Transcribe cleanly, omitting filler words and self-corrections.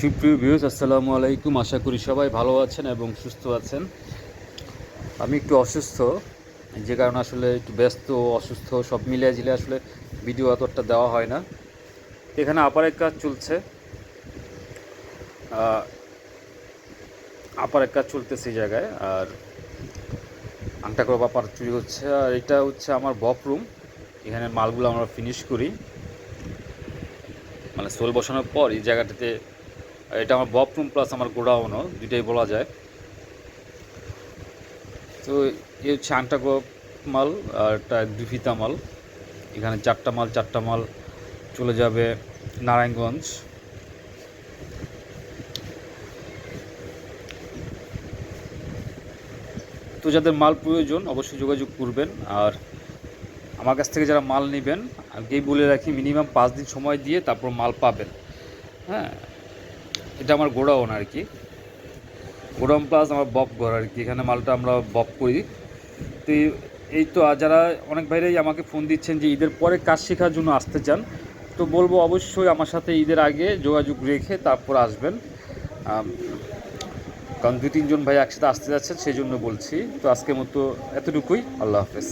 সুপ্রিয় ভিউয়ার্স, আসসালামু আলাইকুম। আশা করি সবাই ভালো আছেন এবং সুস্থ আছেন। আমি একটু অসুস্থ, যে কারণে আসলে একটু ব্যস্ত, অসুস্থ সব মিলিয়ে ঝিলে আসলে ভিডিও অতটা দেওয়া হয় না। এখানে আপারের কাজ চলছে, আপারের কাজ চলতেছে এই জায়গায়। আর আংটা করে বাপার চুরি হচ্ছে। আর এটা হচ্ছে আমার বপ রুম, এখানে মালগুলো আমরা ফিনিশ করি, মানে সোল বসানোর পর এই জায়গাটাতে। এটা আমার বপ রুম প্লাস আমার গোডাউনও, দুইটাই বলা যায়। তো এই হচ্ছে আংটা মাল, আর এটা দুই ফিতা মাল। এখানে চারটা মাল চলে যাবে নারায়ণগঞ্জ। তো যাদের মাল প্রয়োজন অবশ্যই যোগাযোগ করবেন। আর আমার কাছ থেকে যারা মাল নেবেন, আগেই বলে রাখি মিনিমাম 5 দিন সময় দিয়ে তারপর মাল পাবেন। হ্যাঁ, এটা আমার গোডাউন আর কি, গোডাউন প্লাস আমার বপ ঘর আর কি। এখানে মালটা আমরা বপ করি। তো এই তো যারা অনেক ভাইরাই আমাকে ফোন দিচ্ছেন যে ঈদের পরে কাজ শেখার জন্য আসতে চান, তো বলবো অবশ্যই আমার সাথে ঈদের আগে যোগাযোগ রেখে তারপর আসবেন। কারণ 2-3 জন ভাই একসাথে আসতে যাচ্ছেন, সেই জন্য বলছি। তো আজকের মতো এতটুকুই। আল্লাহ হাফেজ।